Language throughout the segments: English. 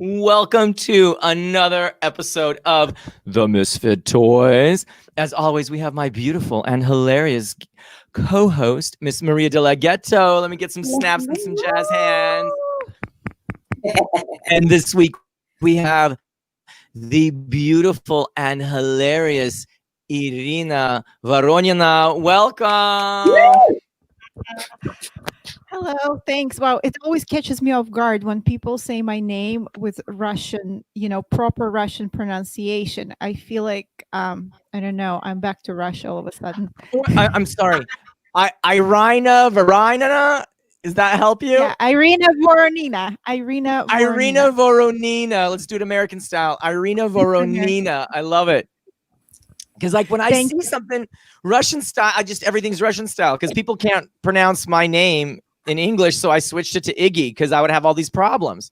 Welcome to another episode of The Misfit Toys. As always, we have my beautiful and hilarious co-host, Miss Maria De La Ghetto. Let me get some snaps and some jazz hands. And this week we have the beautiful and hilarious Irina Voronina. Welcome. Hello, thanks. Wow, it always catches me off guard when people say my name with Russian, proper Russian pronunciation. I feel like I don't know, I'm back to Russia all of a sudden. I'm sorry. Irina Voronina. Does that help you? Yeah, Irina Voronina. Irina Voronina. Let's do it American style. Irina Voronina. I love it. Because like when I see something Russian style, everything's Russian style because people can't pronounce my name in English. So I switched it to Iggy because I would have all these problems.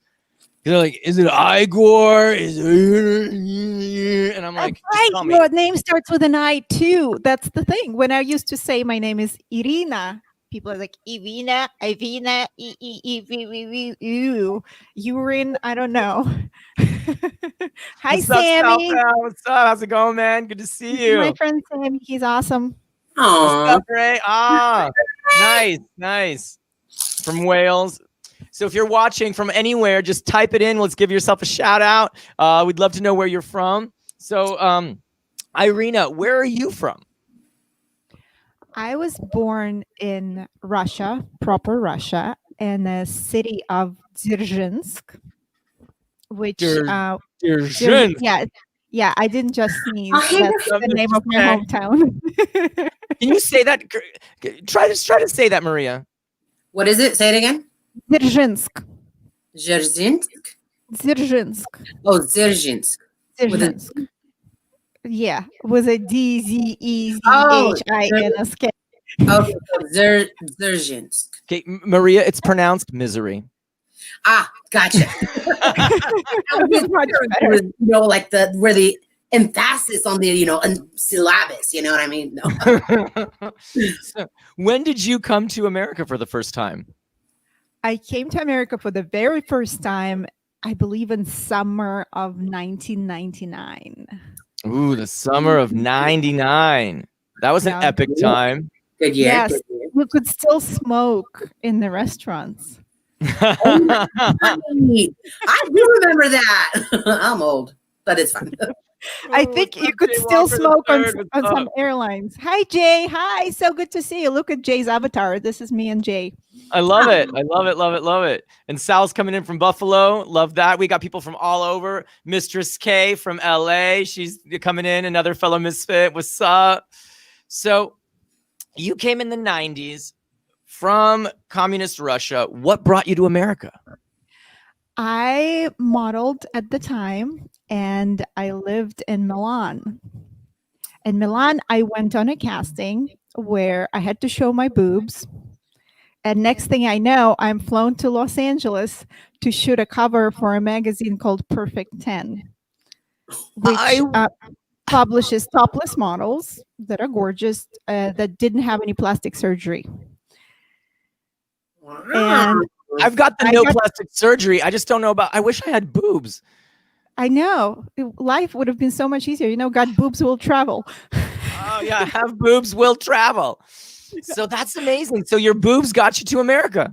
They're like, is it Igor? Is it? And I'm like, right. Your name starts with an I too. That's the thing. When I used to say my name is Irina, people are like Ivina, urine. I don't know. Hi, What's Sammy. Up, what's up? How's it going, man? Good to see you. My friend Sammy. He's awesome. Aww. What's up, Ray? Nice. From Wales. So if you're watching from anywhere, just type it in. Let's give yourself a shout out. We'd love to know where you're from. So, Irina, where are you from? I was born in Russia, proper Russia, in the city of Dzержinsk, which Dzержinsk. Yeah, I didn't just sneeze. That's the name of my hometown. Can you say that? Try to say that, Maria. What is it? Say it again. Dzержinsk. Dzержinsk? Oh, Dzержinsk. Yeah, with a Dzezhinsk. Okay, Dzержinsk. Okay, Maria, it's pronounced misery. Gotcha. Like where the emphasis on the syllabus. You know what I mean? No. So, when did you come to America for the first time? I came to America for the very first time, I believe, in summer of 1999. Ooh, the summer of 99. That was an epic time. Good year. Yes, you could still smoke in the restaurants. I do remember that. I'm old, but it's fine. I think you could still smoke on some airlines. Hi, Jay. Hi. So good to see you. Look at Jay's avatar. This is me and Jay. I love it. Love it. And Sal's coming in from Buffalo. Love that. We got people from all over. Mistress K from LA. She's coming in. Another fellow misfit. What's up? So you came in the 90s from communist Russia. What brought you to America? I modeled at the time and I lived in Milan. In Milan, I went on a casting where I had to show my boobs. And next thing I know, I'm flown to Los Angeles to shoot a cover for a magazine called Perfect 10, which publishes topless models that are gorgeous, that didn't have any plastic surgery. Wow. And I've got the plastic surgery. I just don't know about, I wish I had boobs. I know. Life would have been so much easier. Got boobs will travel. Oh, yeah. Have boobs will travel. So that's amazing. So your boobs got you to America.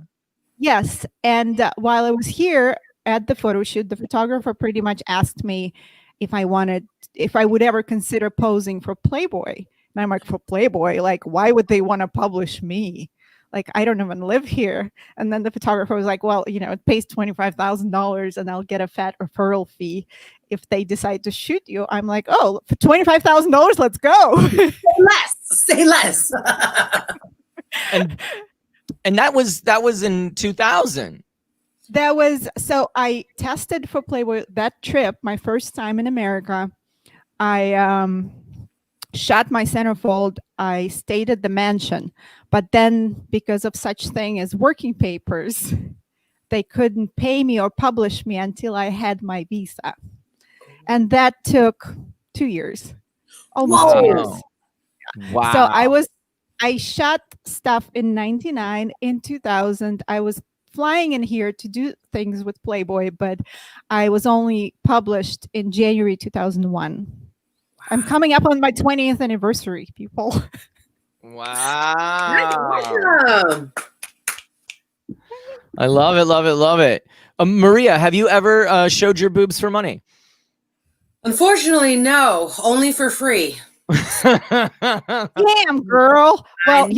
Yes. And while I was here at the photo shoot, the photographer pretty much asked me if I would ever consider posing for Playboy. And I'm like, for Playboy? Like, why would they want to publish me? Like, I don't even live here. And then the photographer was like, well, it pays $25,000 and I'll get a fat referral fee if they decide to shoot you. I'm like, oh, for $25,000, let's go. Say less. And that was in 2000. So I tested for Playboy that trip, my first time in America. I shot my centerfold. I stayed at the mansion, but then because of such thing as working papers, they couldn't pay me or publish me until I had my visa. And that took 2 years, almost 2 years. Wow. So I shot stuff in 99. In 2000, I was flying in here to do things with Playboy, but I was only published in January 2001. I'm coming up on my 20th anniversary, people. Wow. Awesome. I love it, love it, love it. Maria, have you ever showed your boobs for money? Unfortunately, no. Only for free. Damn, girl. Well,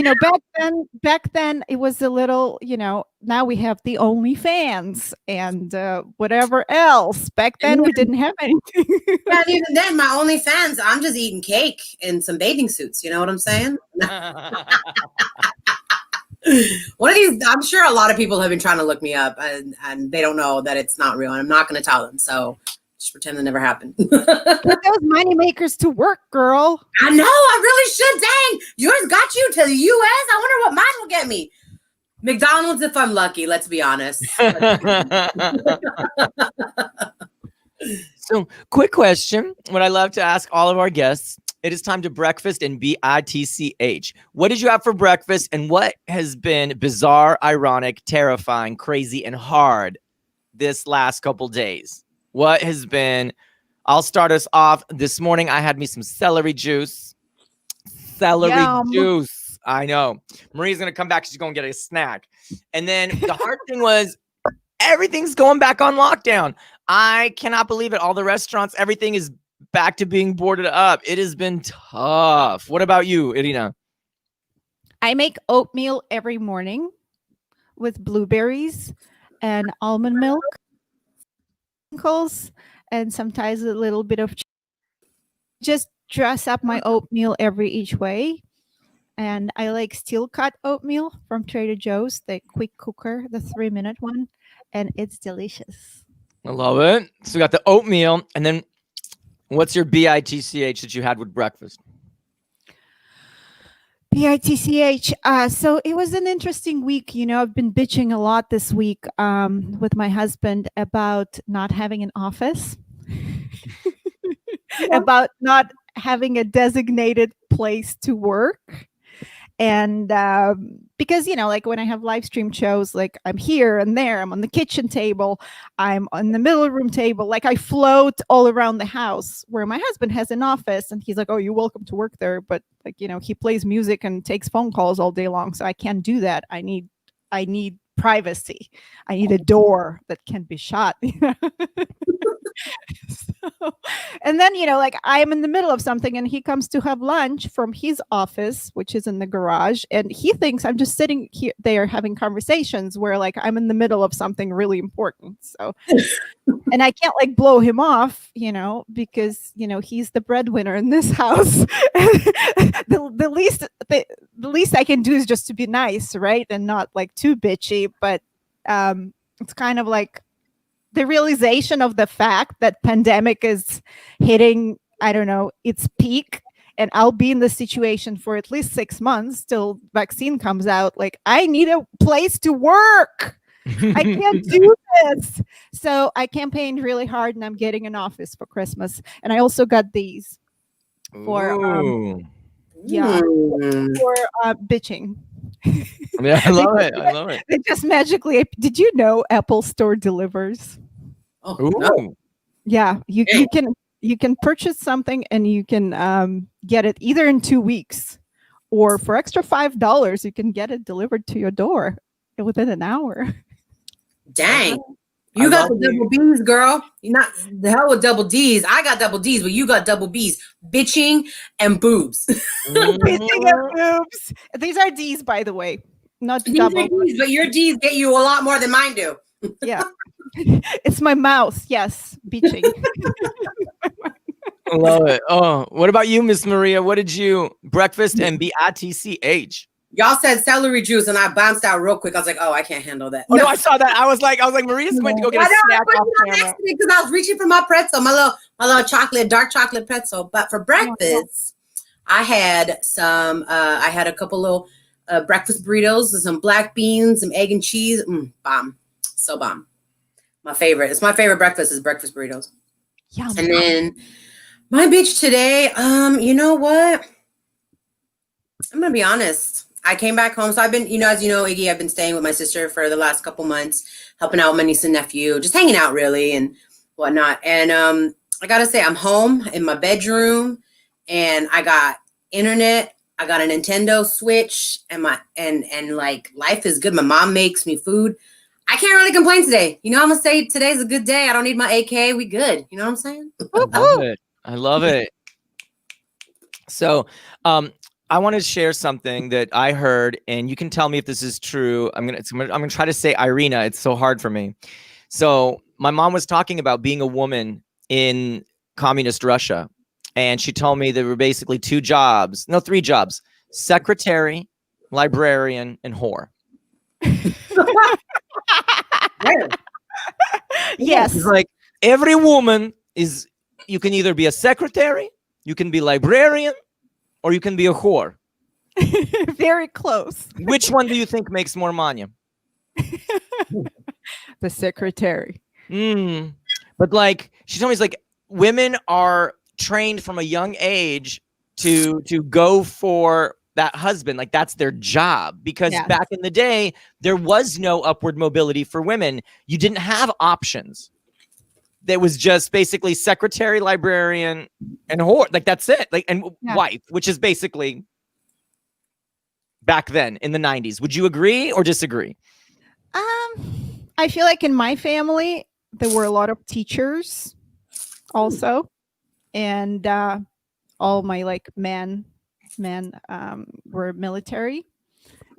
back then it was a little, now we have the OnlyFans and whatever else. Back then we didn't have anything. And even then, my OnlyFans, I'm just eating cake and some bathing suits. You know what I'm saying? One of these, I'm sure a lot of people have been trying to look me up and they don't know that it's not real. And I'm not going to tell them. So just pretend it never happened. Put those money makers to work, girl. I know. I really should. Dang. Yours got you to the U.S. I wonder what mine will get me. McDonald's if I'm lucky. Let's be honest. So, quick question. What I love to ask all of our guests. It is time to breakfast and BITCH. What did you have for breakfast and what has been bizarre, ironic, terrifying, crazy, and hard this last couple days? What has been, I'll start us off. This morning, I had me some celery juice. Juice. I know. Maria's going to come back. She's going to get a snack. And then the hard thing was everything's going back on lockdown. I cannot believe it. All the restaurants, everything is back to being boarded up. It has been tough. What about you, Irina? I make oatmeal every morning with blueberries and almond milk, and sometimes a little bit of just dress up my oatmeal every each way. And I like steel cut oatmeal from Trader Joe's, the quick cooker, the 3-minute one, and it's delicious. I love it. So we got the oatmeal, and then what's your BITCH that you had with breakfast? BITCH. So it was an interesting week. I've been bitching a lot this week with my husband about not having an office, about not having a designated place to work. And because, like when I have live stream shows, like I'm here and there, I'm on the kitchen table, I'm on the middle room table, like I float all around the house, where my husband has an office and he's like, oh, you're welcome to work there. But like, he plays music and takes phone calls all day long. So I can't do that. I need privacy. I need a door that can be shut. And then, like I'm in the middle of something and he comes to have lunch from his office, which is in the garage. And he thinks I'm just sitting here, there having conversations where like I'm in the middle of something really important. So, and I can't like blow him off, because, he's the breadwinner in this house. The least I can do is just to be nice, right? And not like too bitchy, but it's kind of like the realization of the fact that pandemic is hitting, I don't know, its peak, and I'll be in this situation for at least 6 months till vaccine comes out. Like I need a place to work. I can't do this. So I campaigned really hard and I'm getting an office for Christmas. And I also got these for, for bitching. Yeah, I love it. I love it. It just magically. Did you know Apple Store delivers? Oh, no. Yeah, you can purchase something and you can get it either in 2 weeks, or for extra $5 you can get it delivered to your door within an hour. Dang. You got the double B's, girl. You're not the hell with double D's. I got double D's, but you got double B's. Bitching and boobs. Bitching and boobs. These are D's, by the way. Not These double. are D's, but your D's get you a lot more than mine do. Yeah. It's my mouth. Yes. Bitching. I love it. Oh, what about you, Miss Maria? What did you breakfast and BITCH? Y'all said celery juice, and I bounced out real quick. I was like, "Oh, I can't handle that." Oh no, I saw that. I was like, Maria's going to go get a snack off camera because I was reaching for my pretzel, my little chocolate, dark chocolate pretzel. But for breakfast, I had some. I had a couple little breakfast burritos with some black beans, some egg and cheese. Bomb, so bomb. My favorite. It's my favorite breakfast is breakfast burritos. Yeah. And then my bitch today. You know what? I'm gonna be honest. I came back home. So I've been, as you know, Iggy, I've been staying with my sister for the last couple months, helping out my niece and nephew, just hanging out really and whatnot. And I gotta say, I'm home in my bedroom, and I got internet. I got a Nintendo Switch, and like life is good. My mom makes me food. I can't really complain today. I'm gonna say today's a good day. I don't need my AK. We good. You know what I'm saying? I love it. So, I want to share something that I heard, and you can tell me if this is true. I'm gonna try to say Irina. It's so hard for me. So my mom was talking about being a woman in communist Russia, and she told me there were basically three jobs: secretary, librarian, and whore. Yes. It's like every woman is, you can either be a secretary, you can be librarian, or you can be a whore. Very close. Which one do you think makes more money? The secretary. But like, she told me, it's like women are trained from a young age to go for that husband. Like that's their job, because back in the day, there was no upward mobility for women. You didn't have options. There was just basically secretary, librarian, and whore. Like that's it. Like, and wife, which is basically back then in the 90s. Would you agree or disagree? I feel like in my family, there were a lot of teachers also. And all my like men were military.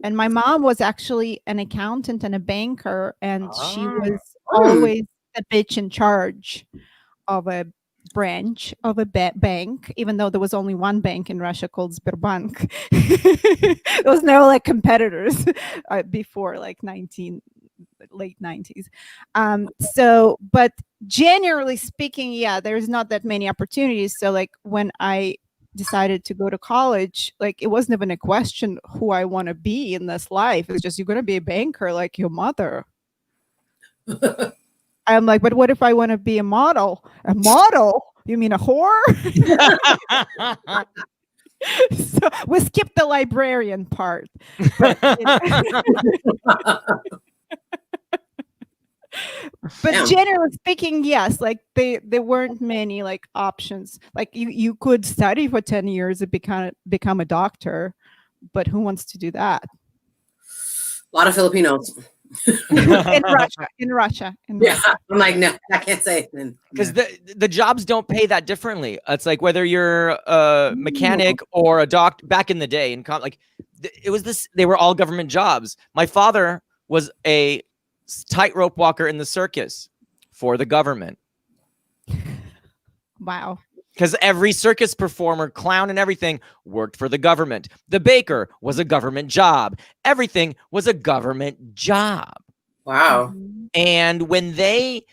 And my mom was actually an accountant and a banker. And she was always the bitch in charge of a branch of a bank, even though there was only one bank in Russia called Sberbank. There was no like competitors before like late 90s. So, but generally speaking, there's not that many opportunities. So like when I decided to go to college, like it wasn't even a question who I want to be in this life. It's just, you're going to be a banker like your mother. I'm like, but what if I want to be a model? A model? You mean a whore? So we skipped the librarian part. But, but generally speaking, yes, like there weren't many like options. Like you could study for 10 years and become a doctor, but who wants to do that? A lot of Filipinos. in Russia. I'm like, no, I can't say it. Because the jobs don't pay that differently. It's like whether you're a mechanic or a doctor. Back in the day, it was this. They were all government jobs. My father was a tightrope walker in the circus for the government. Wow. Because every circus performer, clown, and everything worked for the government. The baker was a government job. Everything was a government job. Wow. And when they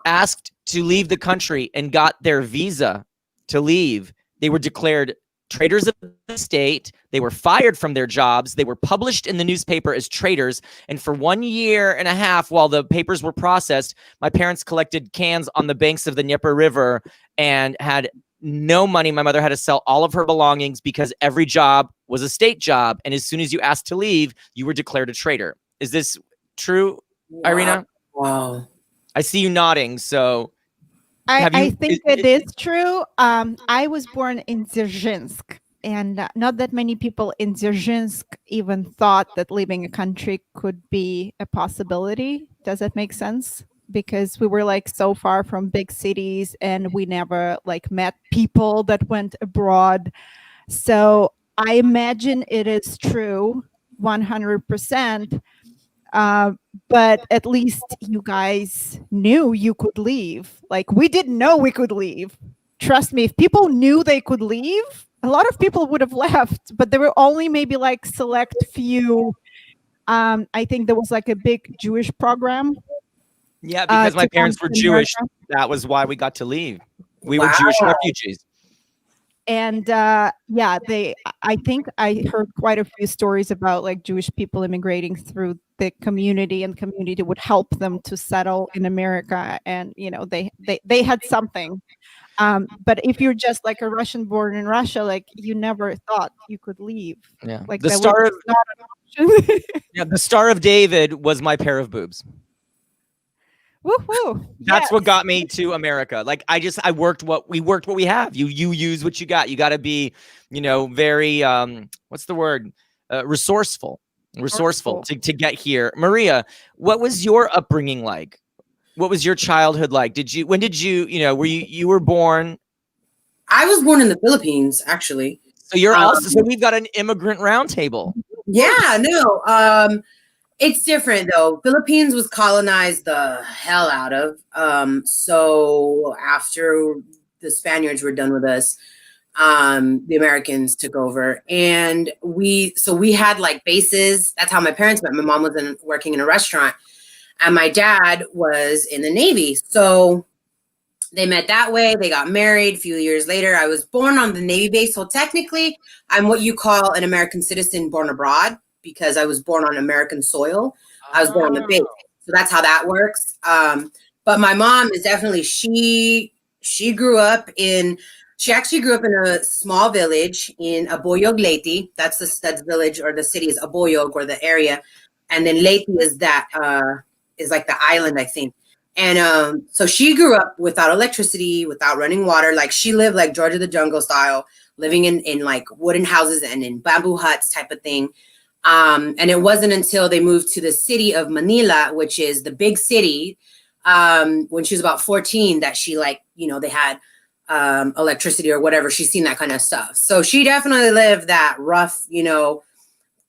asked to leave the country and got their visa to leave, they were declared traitors of the state. They were fired from their jobs. They were published in the newspaper as traitors. And for 1.5 years, while the papers were processed, my parents collected cans on the banks of the Dnieper River and had no money. My mother had to sell all of her belongings because every job was a state job. And as soon as you asked to leave, you were declared a traitor. Is this true, Irina? Wow. I see you nodding. So I think it is true. I was born in Dzerzhinsk, and not that many people in Dzerzhinsk even thought that leaving a country could be a possibility. Does that make sense? Because we were like so far from big cities, and we never like met people that went abroad. So I imagine it is true 100%. But at least you guys knew you could leave. Like we didn't know we could leave. Trust me, if people knew they could leave, a lot of people would have left, but there were only maybe like select few. I think there was like a big Jewish program. Yeah, because my parents were Jewish. That was why we got to leave. We were Jewish refugees. And I think I heard quite a few stories about like Jewish people immigrating through the community, and community would help them to settle in America. And, you know, they had something. But if you're just like a Russian born in Russia, like you never thought you could leave. Yeah. Like The that Star was of not an option. yeah, the Star of David was my pair of boobs. Woohoo! That's what got me to America. Like we worked what we have. You use what you got. You got to be, very what's the word? Resourceful to get here. Maria, what was your upbringing like? What was your childhood like? When did you you were born? I was born in the Philippines, actually. So you're also, so we've got an immigrant roundtable. Yeah, no. It's different though. Philippines was colonized the hell out of. So after the Spaniards were done with us, the Americans took over, and we had like bases. That's how my parents met. My mom was working in a restaurant, and my dad was in the Navy. So they met that way. They got married a few years later. I was born on the Navy base. So technically, I'm what you call an American citizen born abroad because I was born on American soil. I was born on the base. So that's how that works. But my mom is definitely, she actually grew up in a small village in Aboyog, Leyte. That's the village, or the city is Aboyog, or the area. And then Leyte is is like the island, I think. And so she grew up without electricity, without running water. Like she lived like Georgia the Jungle style, living in like wooden houses and in bamboo huts type of thing. And it wasn't until they moved to the city of Manila, which is the big city, when she was about 14, that she they had electricity or whatever. She's seen that kind of stuff. So she definitely lived that rough,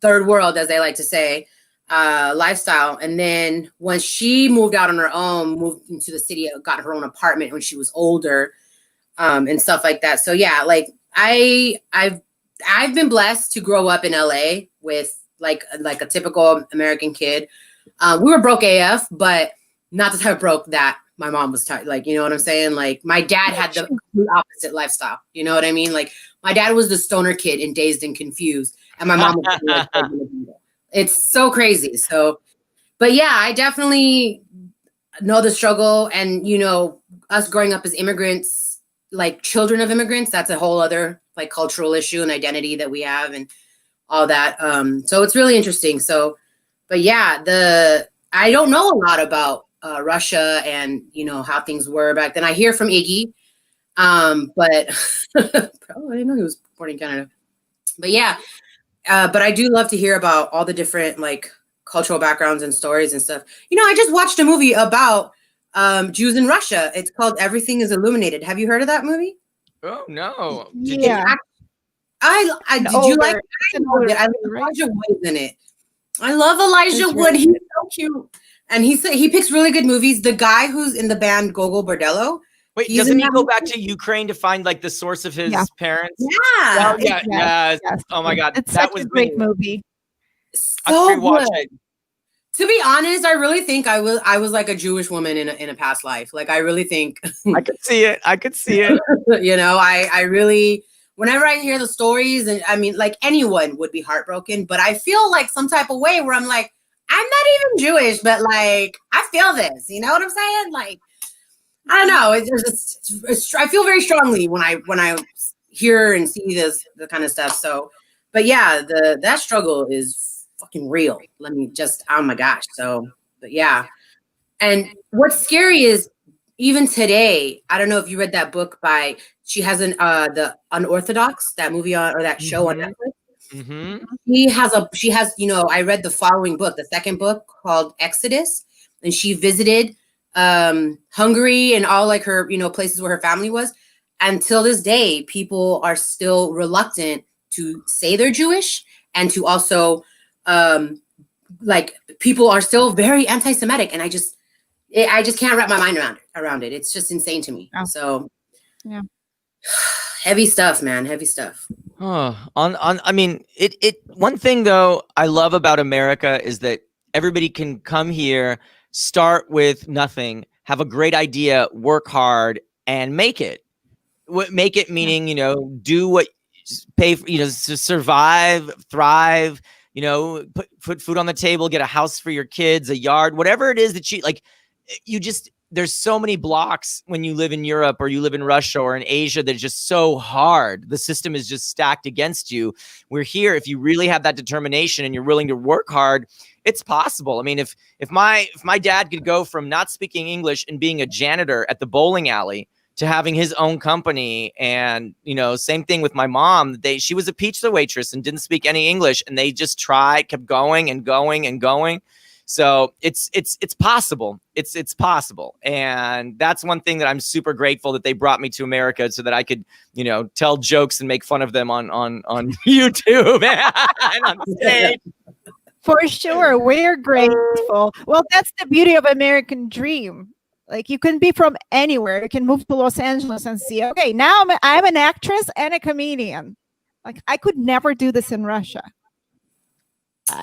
third world, as they like to say, lifestyle. And then when she moved out on her own, moved into the city, got her own apartment when she was older, and stuff like that. So yeah, like I've been blessed to grow up in LA with like a typical American kid. We were broke AF, but not the type of broke that my mom was like, you know what I'm saying? Like my dad had the complete opposite lifestyle. You know what I mean? Like my dad was the stoner kid in Dazed and Confused, and my mom was it's so crazy. So, but yeah, I definitely know the struggle, and us growing up as immigrants, like children of immigrants, that's a whole other like cultural issue and identity that we have and all that. So it's really interesting. So, but yeah, I don't know a lot about Russia and how things were back then. I hear from Iggy, but I didn't know he was born in Canada. But yeah, but I do love to hear about all the different like cultural backgrounds and stories and stuff. I just watched a movie about Jews in Russia. It's called Everything is Illuminated. Have you heard of that movie? Oh no! Yeah. Did you like it? I love Elijah Wood in it. I love Elijah Wood. He's so cute. And he picks really good movies. The guy who's in the band Gogol Bordello. Wait, doesn't he go back to Ukraine to find like the source of his parents? Yeah. Oh, yeah. Yes. Oh my God. That was a great movie. So good. To be honest, I really think I was like a Jewish woman in a past life. Like I really think I could see it. I really, whenever I hear the stories, and I mean, like anyone would be heartbroken, but I feel like some type of way where I'm like, I'm not even Jewish, but like I feel this. You know what I'm saying? Like I don't know. I feel very strongly when I hear and see the kind of stuff. So, but yeah, that struggle is fucking real. Oh my gosh. So, but yeah. And what's scary is even today, I don't know if you read that book she has the Unorthodox, that movie or that show on Netflix. Mm-hmm. She has, I read the following book, the second book called Exodus, and she visited Hungary and all like her, places where her family was. Until this day, people are still reluctant to say they're Jewish, and to also like people are still very anti-Semitic, and I just can't wrap my mind around it. It's just insane to me. So yeah, heavy stuff, man. Heavy stuff. I mean, one thing though I love about America is that everybody can come here, start with nothing, have a great idea, work hard, and make it. Make it meaning, do what pay for, to survive, thrive, put food on the table, get a house for your kids, a yard, whatever it is that you like. there's so many blocks when you live in Europe or you live in Russia or in Asia that are just so hard. The system is just stacked against you. We're here. If you really have that determination and you're willing to work hard, it's possible. I mean, if my dad could go from not speaking English and being a janitor at the bowling alley to having his own company, and same thing with my mom. She was a pizza waitress and didn't speak any English, and they just kept going and going and going. So it's possible. It's possible. And that's one thing that I'm super grateful that they brought me to America so that I could, tell jokes and make fun of them on YouTube and on stage. For sure. We're grateful. Well, that's the beauty of American dream. Like, you can be from anywhere. You can move to Los Angeles and see, okay, now I'm an actress and a comedian. Like, I could never do this in Russia.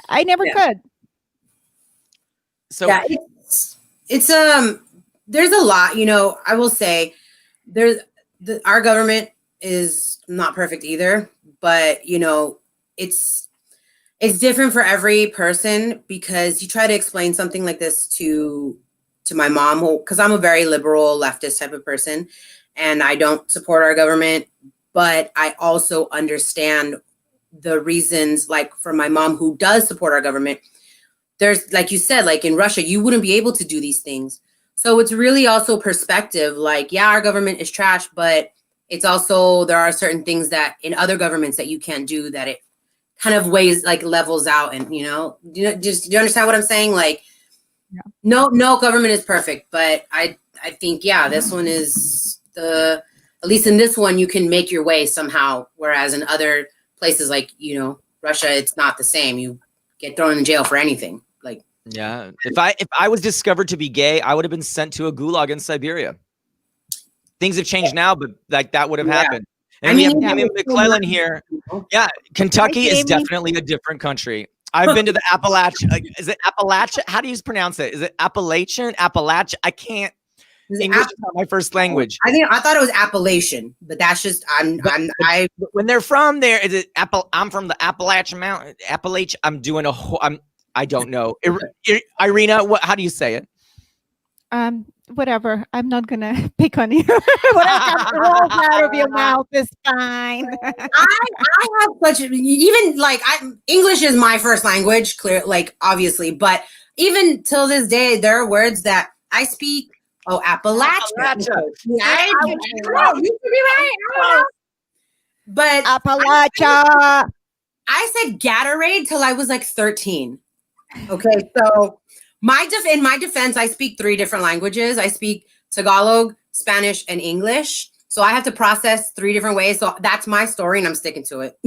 I never could. So it's there's a lot, I will say our government is not perfect either, but it's different for every person, because you try to explain something like this to my mom, because I'm a very liberal leftist type of person and I don't support our government, but I also understand the reasons, like for my mom who does support our government. There's, like you said, like in Russia, you wouldn't be able to do these things. So it's really also perspective. Like, yeah, our government is trash, but it's also, there are certain things that in other governments that you can't do, that it kind of weighs, like levels out. And, do you understand what I'm saying? Like, no government is perfect, but I think, this one is at least in this one, you can make your way somehow. Whereas in other places like, Russia, it's not the same. You get thrown in jail for anything. Like, yeah. If I was discovered to be gay, I would have been sent to a gulag in Siberia. Things have changed now, but like that would have happened. And we have Amy McClellan here. Yeah. Kentucky is definitely a different country. I've been to the Appalachian. Is it Appalachia? How do you pronounce it? Is it Appalachian? Appalachia? I can't. English is not my first language. I thought it was Appalachian, but that's just when they're from there. Is it I'm from the Appalachian Mountain. Appalachia. I'm doing I don't know. Irina, how do you say it? Whatever. I'm not gonna pick on you. Whatever rolls out of your mouth is fine. I have such even like English is my first language, clear, like obviously, but even till this day, there are words that I speak. Oh, Appalachia. Yeah, you should be right. But Appalachia. I said Gatorade till I was like 13. Okay, so in my defense, I speak 3 different languages. I speak Tagalog, Spanish, and English. So I have to process 3 different ways. So that's my story, and I'm sticking to it.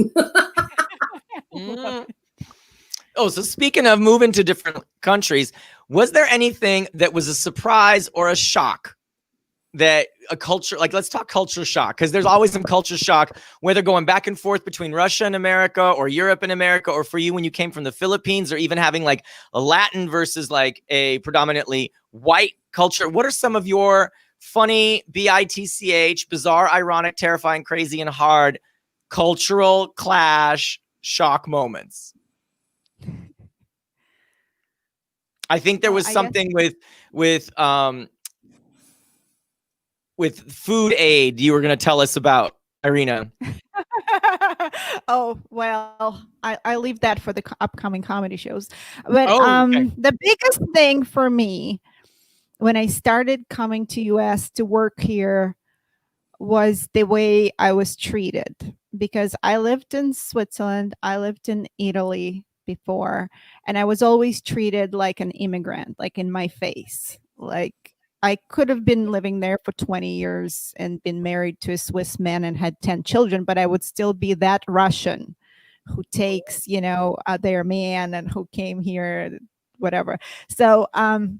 Oh, so speaking of moving to different countries, was there anything that was a surprise or a shock that a culture, like let's talk culture shock, because there's always some culture shock, whether going back and forth between Russia and America or Europe and America, or for you when you came from the Philippines, or even having like a Latin versus like a predominantly white culture. What are some of your funny, BITCH, bizarre, ironic, terrifying, crazy, and hard cultural clash shock moments? I think there was something with food aid you were going to tell us about, Irina. Oh, well, I leave that for the upcoming comedy shows. But okay. The biggest thing for me when I started coming to US to work here was the way I was treated, because I lived in Switzerland, I lived in Italy before, and I was always treated like an immigrant, like in my face. Like, I could have been living there for 20 years and been married to a Swiss man and had 10 children, but I would still be that Russian who takes, their man and who came here, whatever. So, and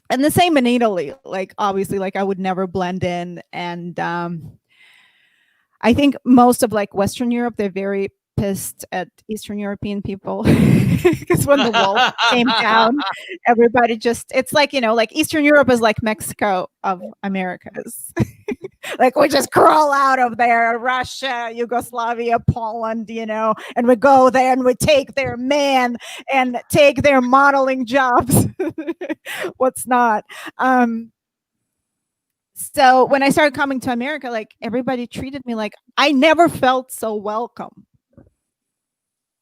the same in Italy, like, obviously, like, I would never blend in. And I think most of like Western Europe, they're very pissed at Eastern European people, because when the wall came down, everybody just, it's like, like Eastern Europe is like Mexico of Americas. Like, we just crawl out of there, Russia, Yugoslavia, Poland, and we go there and we take their man and take their modeling jobs. What's not? So when I started coming to America, like everybody treated me like I never felt so welcome.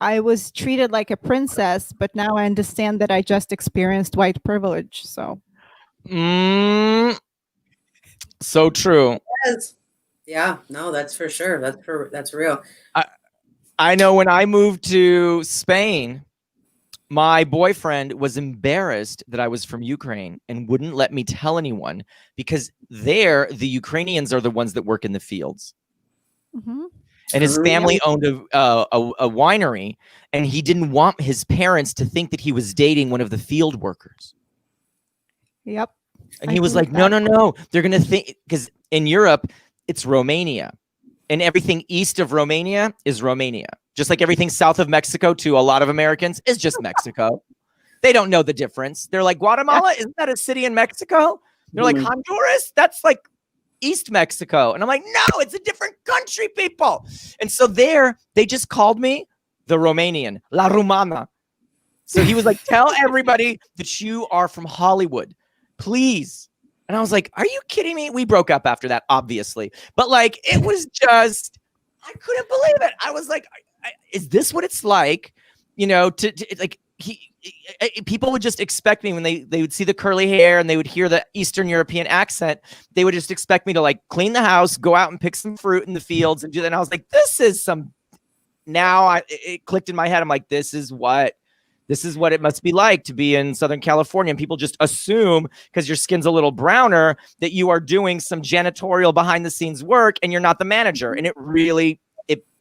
I was treated like a princess, but now I understand that I just experienced white privilege. So, so true. Yes. Yeah, no, that's for sure. That's real. I know when I moved to Spain, my boyfriend was embarrassed that I was from Ukraine and wouldn't let me tell anyone because there, the Ukrainians are the ones that work in the fields. mm-hmm. And his family owned a winery, and he didn't want his parents to think that he was dating one of the field workers. Yep. And he was like, no. They're going to think, because in Europe, it's Romania. And everything east of Romania is Romania. Just like everything south of Mexico to a lot of Americans is just Mexico. They don't know the difference. They're like, Guatemala, isn't that a city in Mexico? They're like, Honduras, that's like East Mexico. And I'm like, no, it's a different country, people. And so there, they just called me the Romanian, La Rumana. So he was like, tell everybody that you are from Hollywood, please. And I was like, are you kidding me? We broke up after that, obviously. But like, it was just, I couldn't believe it. I was like, is this what it's like? You know, to like, people would just expect me when they would see the curly hair and they would hear the Eastern European accent. They would just expect me to like clean the house, go out and pick some fruit in the fields and do that. And I was like, this is some, now it clicked in my head. I'm like, this is what it must be like to be in Southern California. And people just assume because your skin's a little browner that you are doing some janitorial behind the scenes work and you're not the manager. And it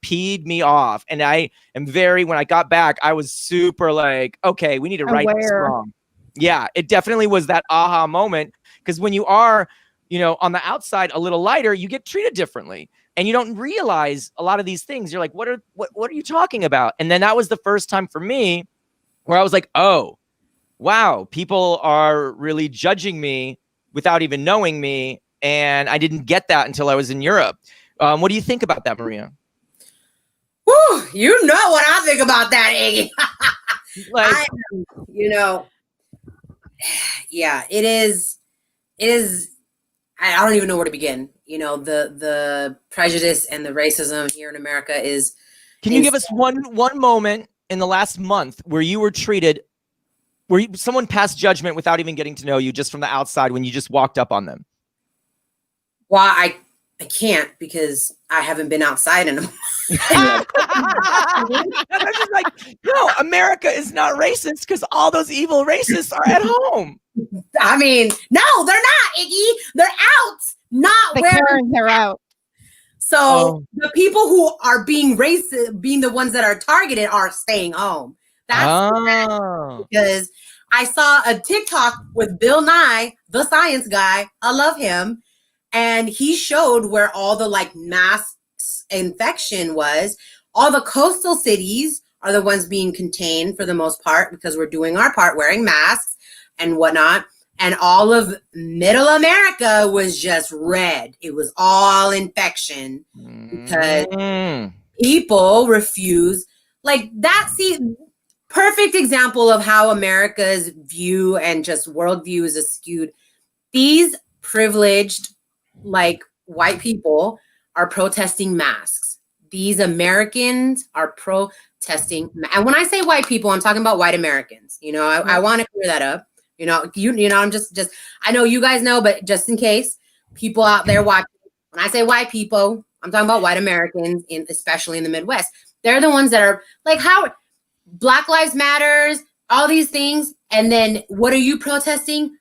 peed me off. And I am when I got back, I was super like, okay, we need to right this wrong. Yeah, it definitely was that aha moment. Because when you are, you know, on the outside a little lighter, you get treated differently. And you don't realize a lot of these things. You're like, what are you talking about? And then that was the first time for me where I was like, oh, wow, people are really judging me without even knowing me. And I didn't get that until I was in Europe. What do you think about that, Maria? Whew, you know what I think about that, Iggy. You know, yeah, it is. I don't even know where to begin. You know, the prejudice and the racism here in America is. Can you give us one moment in the last month where you were treated, where someone passed judgment without even getting to know you, just from the outside when you just walked up on them? Well, I can't because I haven't been outside in a I'm just like, no, America is not racist because all those evil racists are at home. I mean, no, they're not, Iggy. They're out, not where they're out. So the people who are being racist, being the ones that are targeted, are staying home. That's because I saw a TikTok with Bill Nye, the science guy. I love him. And he showed where all the like mass infection was. All the coastal cities are the ones being contained for the most part because we're doing our part wearing masks and whatnot. And all of middle America was just red. It was all infection because people refuse like that. See, perfect example of how America's view and just worldview is skewed. These privileged like white people are protesting masks. These Americans are protesting. And when I say white people, I'm talking about white Americans. You know, I want to clear that up. You know, I'm just I know you guys know, but just in case people out there watching, when I say white people, I'm talking about white Americans, especially in the Midwest. They're the ones that are like, how Black Lives Matters, all these things. And then what are you protesting?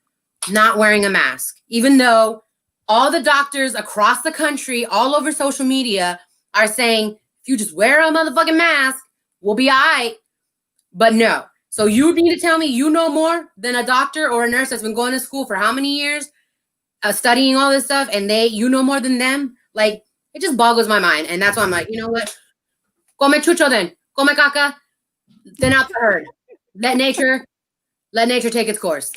Not wearing a mask, even though all the doctors across the country, all over social media are saying, if you just wear a motherfucking mask, we'll be all right. But no. So you need to tell me you know more than a doctor or a nurse that's been going to school for how many years, studying all this stuff, and you know more than them? Like, it just boggles my mind. And that's why I'm like, you know what? Come chucho then. Come caca. Thin out the herd. Let nature take its course.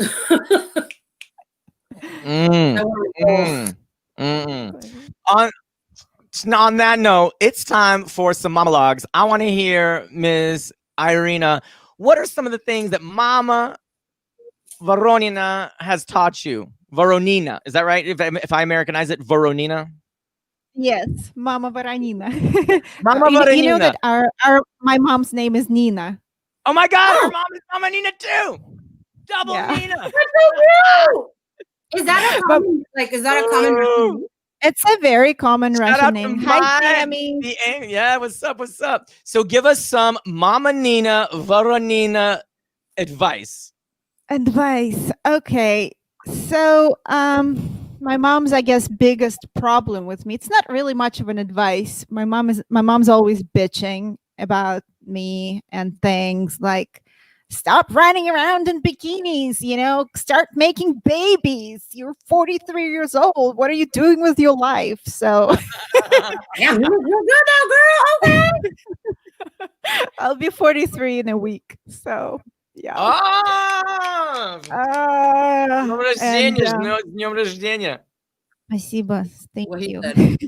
On that note, it's time for some monologues. I want to hear Ms. Irina. What are some of the things that Mama Voronina has taught you? Voronina, is that right? If I Americanize it, Voronina. Yes, Mama Varanina. Mama You know Varanina. that my mom's name is Nina. Oh my God, her mom is Mama Nina too. Double Yeah. Nina. That's so cute. Is that a common Russian name? It's a very common Shout Russian out name. to Hi, Sammy. Yeah, what's up? What's up? So give us some Mama Nina, Voronina advice. Advice. Okay. So, my mom's, I guess, biggest problem with me. It's not really much of an advice. My mom's always bitching about me and things like, stop running around in bikinis, start making babies. You're 43 years old. What are you doing with your life? So Damn, you look real good now, girl. Okay. I'll be 43 in a week. So yeah. Ah! And, С днем рождения. Спасибо. Thank What he you. said.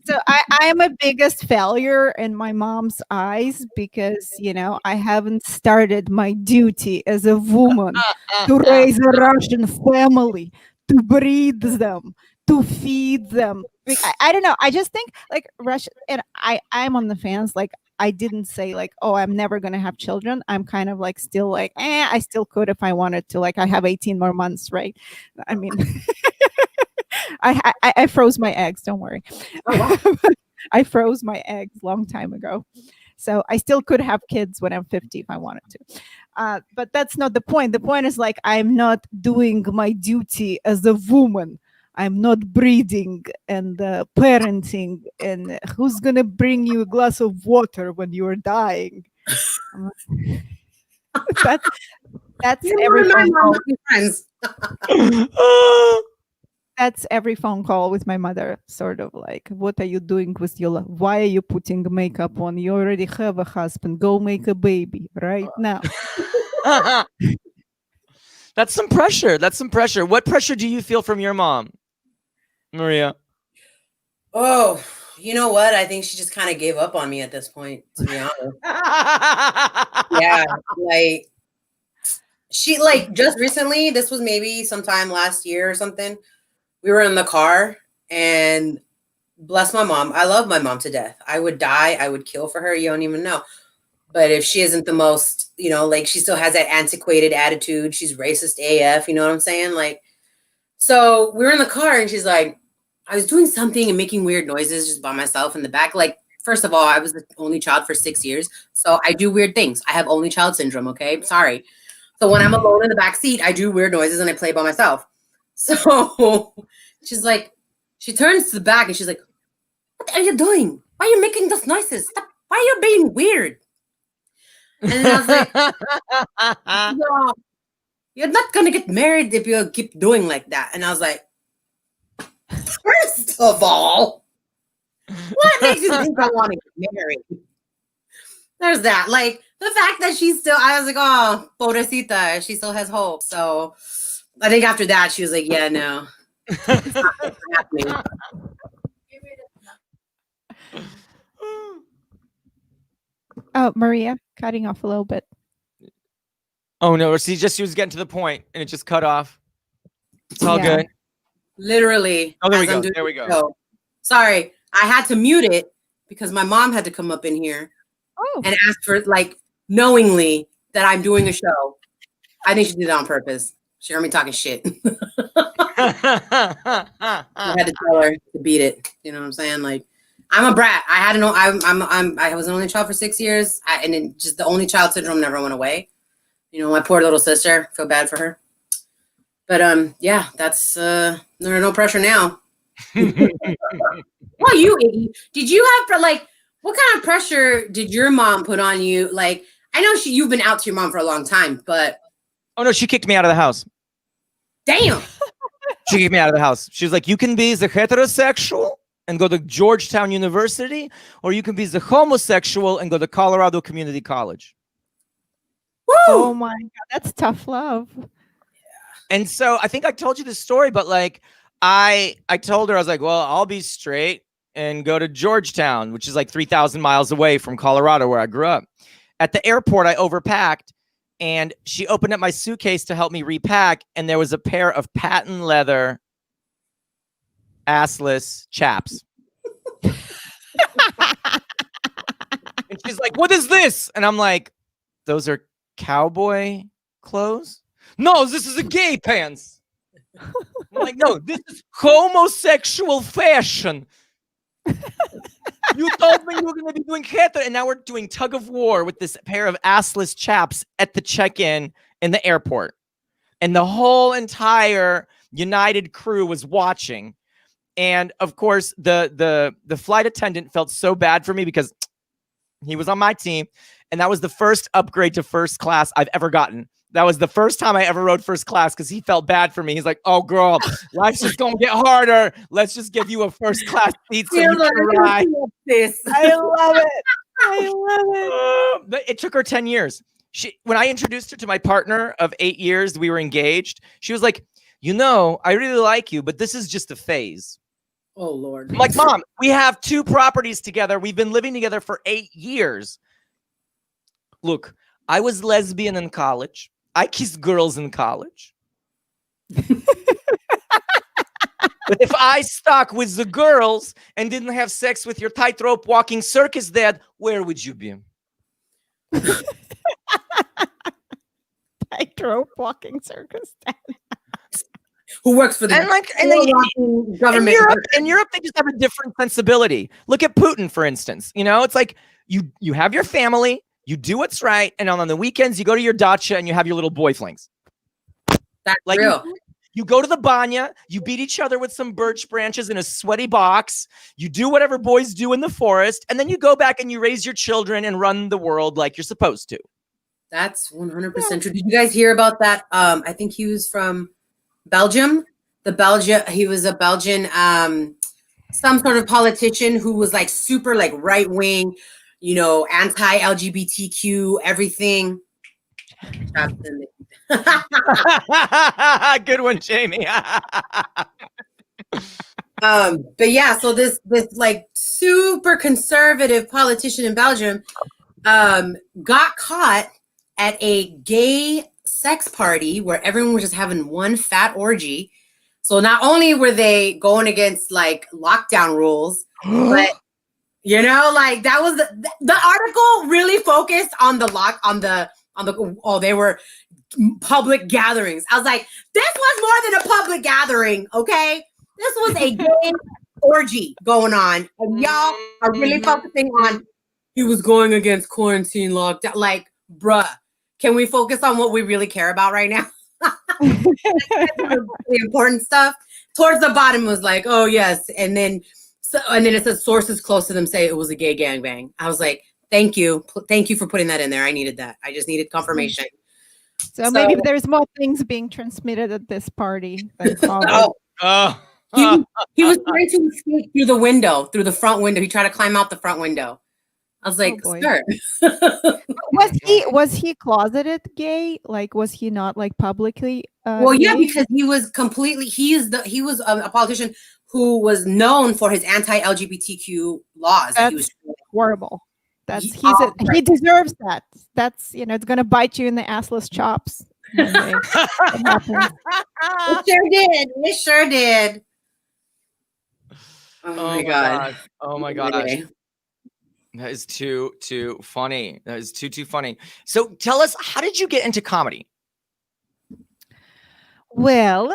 So I am a biggest failure in my mom's eyes because, I haven't started my duty as a woman to raise a Russian family, to breed them, to feed them. I don't know. I just think like Russia, and I'm on the fence. Like I didn't say like, oh, I'm never gonna have children. I'm kind of like still like, I still could if I wanted to. Like I have 18 more months, right? I mean, I froze my eggs. Don't worry. Oh, wow. I froze my eggs long time ago. So I still could have kids when I'm 50 if I wanted to. But that's not the point. The point is like I'm not doing my duty as a woman. I'm not breeding and parenting. And who's going to bring you a glass of water when you're dying? That's You every and my phone mom call. must be friends. That's every phone call with my mother, sort of like, what are you doing with your life? Why are you putting makeup on? You already have a husband. Go make a baby right now. That's some pressure. That's some pressure. What pressure do you feel from your mom, Maria? Oh, you know what? I think she just kind of gave up on me at this point, to be honest. Yeah, like she just recently, this was maybe sometime last year or something. We were in the car and bless my mom. I love my mom to death. I would die. I would kill for her. You don't even know. But if she isn't the most, like she still has that antiquated attitude. She's racist AF. You know what I'm saying? Like, so we were in the car and she's like, I was doing something and making weird noises just by myself in the back. Like, first of all, I was the only child for 6 years. So I do weird things. I have only child syndrome. Okay. Sorry. So when I'm alone in the back seat, I do weird noises and I play by myself. So she's like, she turns to the back and she's like, what are you doing? Why are you making those noises? Stop. Why are you being weird? And then I was like, no, you're not going to get married if you keep doing like that. And I was like, first of all, what makes you think I want to get married? There's that. Like, the fact that she's still, I was like, oh, pobrecita, she still has hope. So I think after that, she was like, yeah, no. It's not happening. Oh, Maria, cutting off a little bit. Oh no, she was getting to the point and it just cut off. It's all good. Literally. Oh, there we go. There we go. Show. Sorry, I had to mute it because my mom had to come up in here and ask for knowingly that I'm doing a show. I think she did it on purpose. She heard me talking shit. I had to tell her to beat it. You know what I'm saying? Like, I'm a brat. I had to know. I was an only child for 6 years, and it just the only child syndrome never went away. My poor little sister. Feel bad for her. But yeah, that's there's no pressure now. Well, you Iggy, did you have what kind of pressure did your mom put on you? Like, I know you've been out to your mom for a long time, but oh no, she kicked me out of the house. Damn. She kicked me out of the house. She was like, you can be the heterosexual and go to Georgetown University, or you can be the homosexual and go to Colorado Community College. Woo! Oh my God, that's tough love. And so I think I told you this story, but I told her, I was like, well, I'll be straight and go to Georgetown, which is 3,000 miles away from Colorado where I grew up. At the airport, I overpacked and she opened up my suitcase to help me repack, and there was a pair of patent leather assless chaps. And she's like, "What is this?" And I'm like, "Those are cowboy clothes." "No, this is a gay pants." I'm like, "No, this is homosexual fashion. You told me you were going to be doing hetero, and now we're doing tug of war with this pair of assless chaps at the check-in in the airport." And the whole entire United crew was watching. And of course, the flight attendant felt so bad for me because he was on my team. And that was the first upgrade to first class I've ever gotten. That was the first time I ever rode first class because he felt bad for me. He's like, "Oh, girl, life's just going to get harder. Let's just give you a first class seat so you can ride." I love it. I love it. It took her 10 years. When I introduced her to my partner of 8 years, we were engaged. She was like, "I really like you, but this is just a phase." Oh, Lord. I'm like, "Mom, we have 2 properties together. We've been living together for 8 years. Look, I was lesbian in college. I kissed girls in college. But if I stuck with the girls and didn't have sex with your tightrope walking circus dad, where would you be?" Tightrope walking circus dad. Who works for the government. In Europe, they just have a different sensibility. Look at Putin, for instance. It's like you have your family, you do what's right, and on the weekends you go to your dacha and you have your little boy flings. That's like real. You go to the banya, you beat each other with some birch branches in a sweaty box, you do whatever boys do in the forest, and then you go back and you raise your children and run the world like you're supposed to. That's 100% true. Did you guys hear about that? I think he was from Belgium. He was a Belgian, some sort of politician who was like super like right wing, anti-LGBTQ, everything. Good one, Jamie. But yeah, so this like super conservative politician in Belgium got caught at a gay sex party where everyone was just having one fat orgy. So not only were they going against like lockdown rules, but like that was the article really focused on they were public gatherings. I was like, this was more than a public gathering, okay? This was a gay orgy going on, and y'all are really focusing on he was going against quarantine lockdown. Like, bruh, can we focus on what we really care about right now? The important stuff. Towards the bottom was like, oh yes, and then it says sources close to them say it was a gay gangbang. I was like, thank you for putting that in there. I needed that. I just needed confirmation. So maybe there's more things being transmitted at this party than COVID. He was trying to escape through the front window. He tried to climb out the front window. I was like, sir. Was he closeted gay? Like, was he not like publicly? Yeah, because he was a politician who was known for his anti-LGBTQ laws. That's he was horrible. He deserves that. That's it's gonna bite you in the assless chops. It sure did. Oh my god. Oh my gosh. That is too funny. That is too funny. So tell us, how did you get into comedy? Well,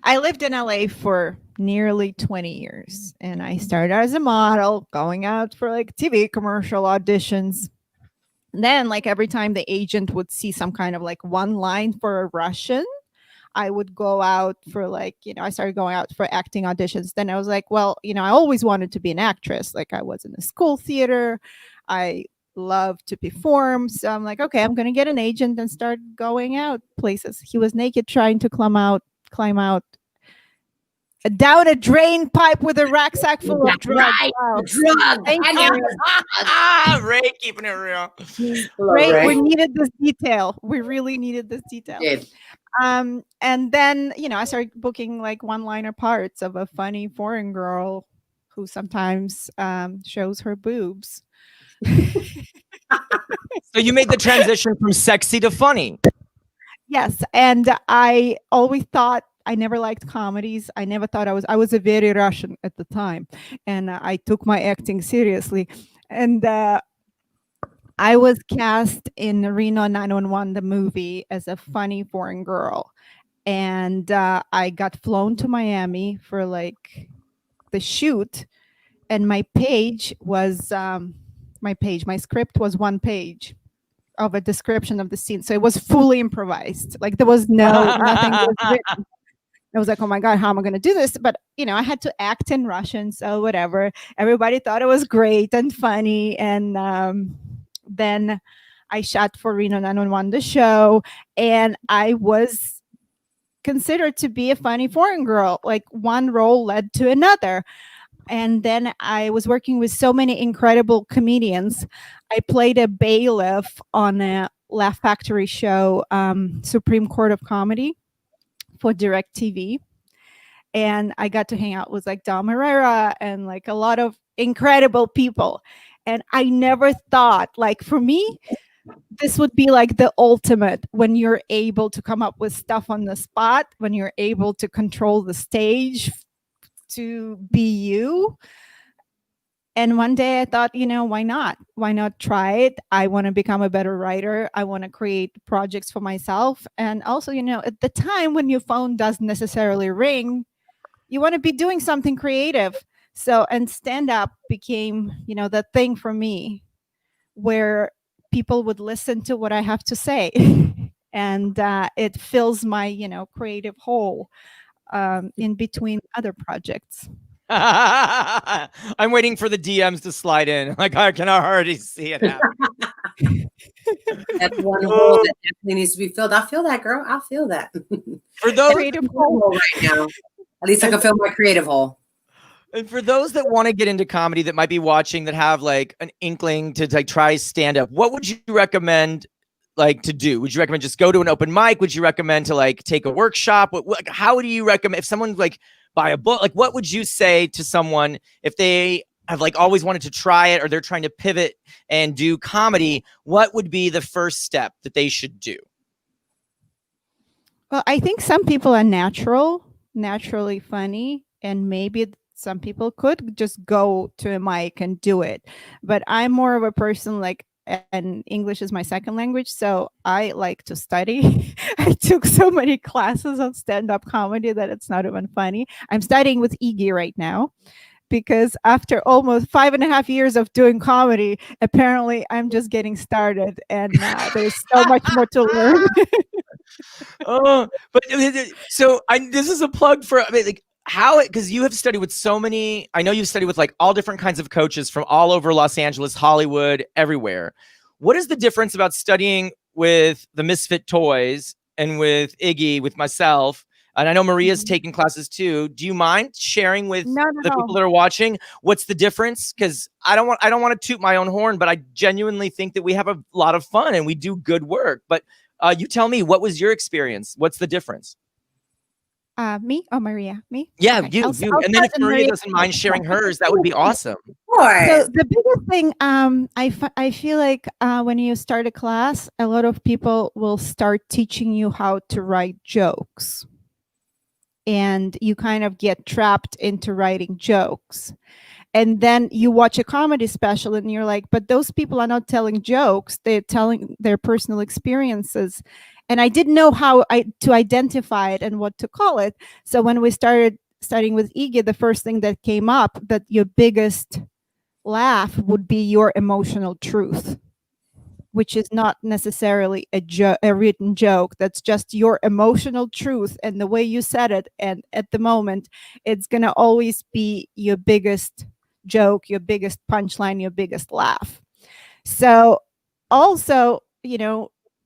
I lived in LA for nearly 20 years, and I started as a model, going out for like TV commercial auditions. And then like every time the agent would see some kind of like one line for a Russian, I would go out for like, I started going out for acting auditions. Then I was like, well, I always wanted to be an actress. Like I was in the school theater. I love to perform. So I'm like, okay, I'm going to get an agent and start going out places. He was naked trying to climb out down a drain pipe with a rucksack full of drugs. Right. Wow. Drugs. Ray, keeping it real. Ray, we needed this detail. We really needed this detail. Did. And then, I started booking like one-liner parts of a funny foreign girl who sometimes shows her boobs. So you made the transition from sexy to funny. Yes, and I always thought I never liked comedies. I never thought I was a very Russian at the time, and I took my acting seriously. And I was cast in Reno 911, the movie, as a funny foreign girl, and I got flown to Miami for like the shoot, and my script was one page of a description of the scene. So it was fully improvised. Like there was nothing was written. I was like, oh my God, how am I going to do this? But, I had to act in Russian. So whatever. Everybody thought it was great and funny. And then I shot for Reno 911, the show. And I was considered to be a funny foreign girl. Like one role led to another. And then I was working with so many incredible comedians. I played a bailiff on a Laugh Factory show, Supreme Court of Comedy, for DirecTV. And I got to hang out with like Dom Herrera and like a lot of incredible people. And I never thought, like, for me, this would be like the ultimate, when you're able to come up with stuff on the spot, when you're able to control the stage, to be you. And one day I thought, why not? Why not try it? I want to become a better writer. I want to create projects for myself. And also, at the time when your phone doesn't necessarily ring, you want to be doing something creative. So, and stand up became, the thing for me where people would listen to what I have to say. And it fills my, creative hole in between other projects. I'm waiting for the DMs to slide in. Like, I can already see it happen. That's one hole that definitely needs to be filled. I feel that, girl. I feel that. For those creative hole right now, at least I can fill my creative hole. And for those that want to get into comedy, that might be watching, that have like an inkling to like try stand up, what would you recommend like to do? Would you recommend just go to an open mic? Would you recommend to like take a workshop? How do you recommend, if someone like buy a book, like what would you say to someone if they have like always wanted to try it, or they're trying to pivot and do comedy? What would be the first step that they should do? Well, I think some people are naturally funny, and maybe some people could just go to a mic and do it. But I'm more of a person like, and English is my second language, so I like to study. I took so many classes on stand-up comedy that it's not even funny. I'm studying with Iggy right now, because after almost 5.5 years of doing comedy, apparently I'm just getting started, and there's so much more to learn. Oh, but so this is a plug for, like, how, because you have studied with so many, I know you've studied with like all different kinds of coaches from all over Los Angeles, Hollywood, everywhere. What is the difference about studying with the Misfit Toys and with Iggy, with myself? And I know Maria's taking classes too. Do you mind sharing with the people that are watching what's the difference? Because I don't want to toot my own horn, but I genuinely think that we have a lot of fun and we do good work. But you tell me, what was your experience? What's the difference? Me? Oh, Maria. Me? Yeah, okay. you. And then if Maria doesn't mind sharing hers, that would be awesome. So the biggest thing, I feel like when you start a class, a lot of people will start teaching you how to write jokes. And you kind of get trapped into writing jokes. And then you watch a comedy special and you're like, but those people are not telling jokes. They're telling their personal experiences. And I didn't know how to identify it and what to call it. So when we started studying with Iggy, the first thing that came up, that your biggest laugh would be your emotional truth, which is not necessarily a written joke. That's just your emotional truth and the way you said it. And at the moment, it's going to always be your biggest joke, your biggest punchline, your biggest laugh. So also,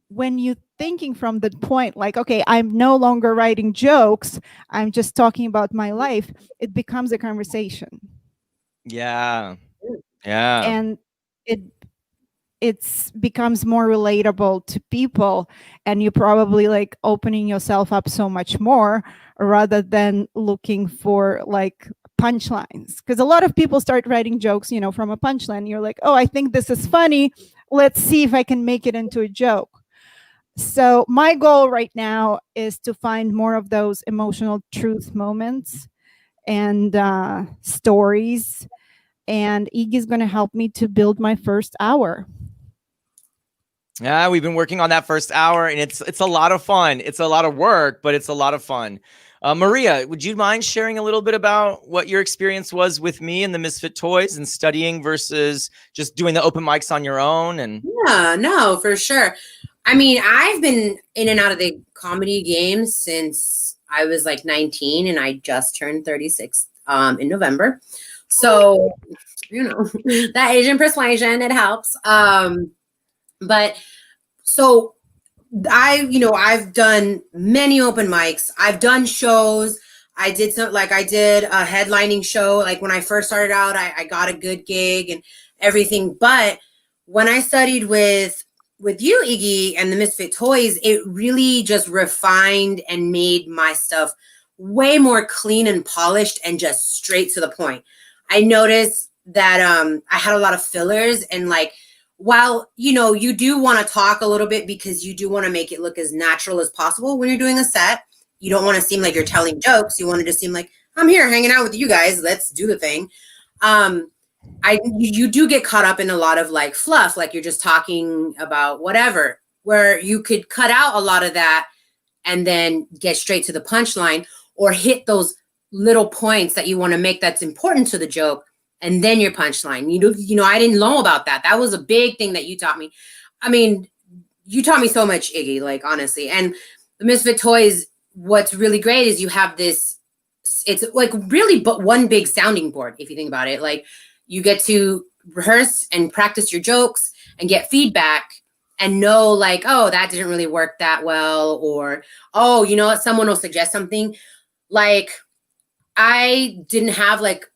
when you're thinking from the point like, okay, I'm no longer writing jokes, I'm just talking about my life, it becomes a conversation. Yeah. Yeah. And it becomes more relatable to people, and you're probably like opening yourself up so much more, rather than looking for like punchlines, because a lot of people start writing jokes, from a punchline. You're like, oh, I think this is funny. Let's see if I can make it into a joke. So my goal right now is to find more of those emotional truth moments and stories. And Iggy's going to help me to build my first hour. Yeah, we've been working on that first hour, and it's a lot of fun. It's a lot of work, but it's a lot of fun. Maria, would you mind sharing a little bit about what your experience was with me and the Misfit Toys and studying versus just doing the open mics on your own? And yeah, no, for sure. I mean, I've been in and out of the comedy game since I was like 19, and I just turned 36 in November. So, that Asian persuasion, it helps. But so I've done many open mics. I've done shows. I did a headlining show. Like when I first started out, I got a good gig and everything. But when I studied with you, Iggy, and the Misfit Toys, it really just refined and made my stuff way more clean and polished and just straight to the point. I noticed that I had a lot of fillers, and like, while you do want to talk a little bit because you do want to make it look as natural as possible when you're doing a set. You don't want to seem like you're telling jokes. You want to just seem like, I'm here hanging out with you guys. Let's do the thing. You do get caught up in a lot of like fluff, like you're just talking about whatever, where you could cut out a lot of that and then get straight to the punchline, or hit those little points that you want to make that's important to the joke, and then your punchline. I didn't know about that. That was a big thing that you taught me. I mean, you taught me so much, Iggy, like honestly. And the Misfit Toys, what's really great is you have this, it's like really but one big sounding board, if you think about it. Like you get to rehearse and practice your jokes and get feedback and know like, oh, that didn't really work that well, or, oh, you know what, someone will suggest something. Like I didn't have like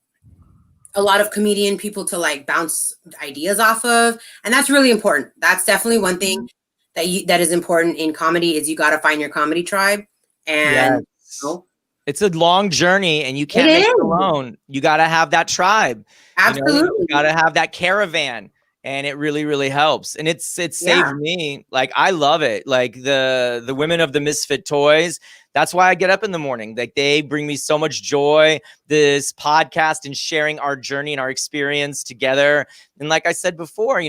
a lot of comedian people to like bounce ideas off of. And that's really important. That's definitely one thing that is important in comedy, is you got to find your comedy tribe. And yes. It's a long journey, and you can't make it alone. You got to have that tribe. Absolutely. You got to have that caravan, and it really, really helps. And it saved me. Like, I love it. Like the women of the Misfit Toys, that's why I get up in the morning. Like they bring me so much joy, this podcast and sharing our journey and our experience together. And like I said before,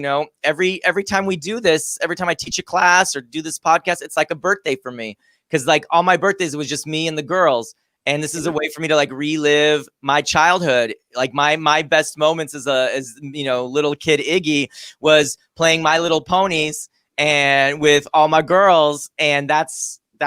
every time we do this, every time I teach a class or do this podcast, it's like a birthday for me. Cause like all my birthdays, it was just me and the girls. And this is a way for me to like relive my childhood. Like my best moments as little kid Iggy was playing My Little Ponies and with all my girls. And that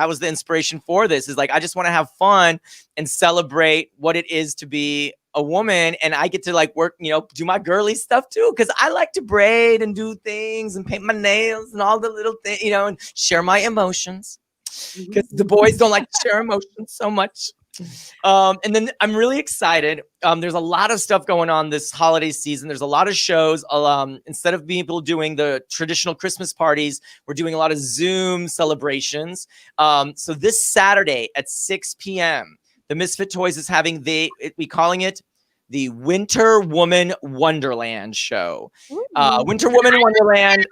was the inspiration for this, is like, I just want to have fun and celebrate what it is to be a woman. And I get to like work, do my girly stuff too. Cause I like to braid and do things and paint my nails and all the little things, and share my emotions. Because the boys don't like to share emotions so much. And then I'm really excited. There's a lot of stuff going on this holiday season. There's a lot of shows. Instead of people doing the traditional Christmas parties, we're doing a lot of Zoom celebrations. So this Saturday at 6 p.m., the Misfit Toys is having we calling it the Winter Woman Wonderland show. Winter Woman Wonderland.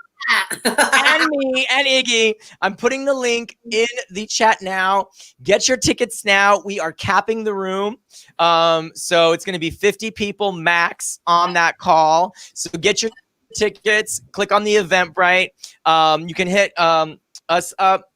And me and Iggy. I'm putting the link in the chat now. Get your tickets now. We are capping the room. So it's going to be 50 people max on that call. So get your tickets. Click on the Eventbrite. You can hit us up.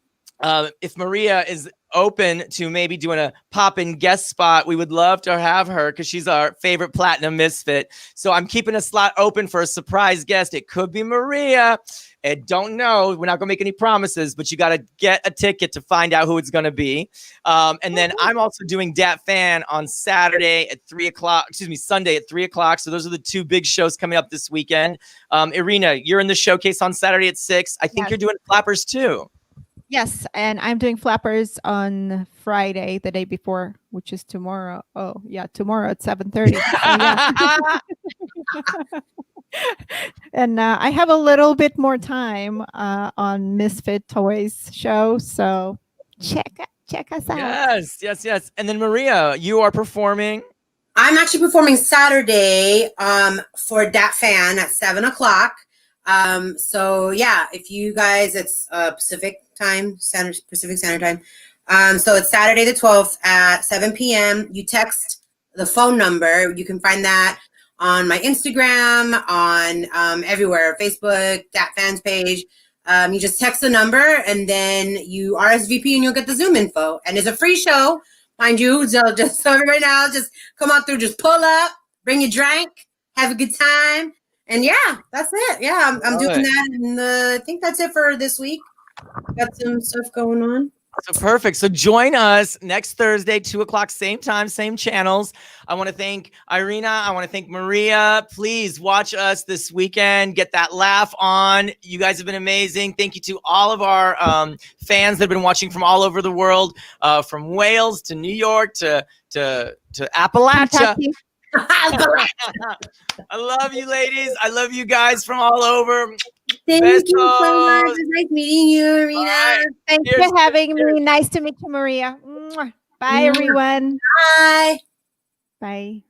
If Maria is open to maybe doing a pop-in guest spot, we would love to have her because she's our favorite platinum misfit. So I'm keeping a slot open for a surprise guest. It could be Maria. I don't know. We're not going to make any promises, but you got to get a ticket to find out who it's going to be. And then I'm also doing Dat Fan on Saturday at 3 o'clock. Excuse me, Sunday at 3 o'clock. So those are the two big shows coming up this weekend. Irina, you're in the showcase on Saturday at 6. I think you're doing Flappers too. Yes, and I'm doing Flappers on Friday, the day before, which is tomorrow. Oh, yeah, tomorrow at 7:30. And I have a little bit more time on Misfit Toys show, so check us out. Yes. And then Maria, you are performing I'm actually performing Saturday for Dat Fan at 7:00. So yeah, if you guys, it's Pacific Standard Time. So it's Saturday the 12th at 7 p.m. You text the phone number. You can find that on my Instagram, on everywhere, Facebook, Dat Fans page. You just text the number and then you RSVP and you'll get the Zoom info. And it's a free show, mind you. So just so right now, just come on through, just pull up, bring your drink, have a good time. And yeah, that's it. Yeah, I'm doing that. And I think that's it for this week. Got some stuff going on. So perfect. So join us next Thursday, 2:00, same time, same channels. I want to thank Irina. I want to thank Maria. Please watch us this weekend. Get that laugh on. You guys have been amazing. Thank you to all of our fans that have been watching from all over the world, from Wales to New York to Appalachia. I love you, ladies. I love you guys from all over. Thank you so much. It's nice meeting you, Irina. Right. Thanks for having me. Nice to meet you, Maria. Bye, everyone. Bye. Bye.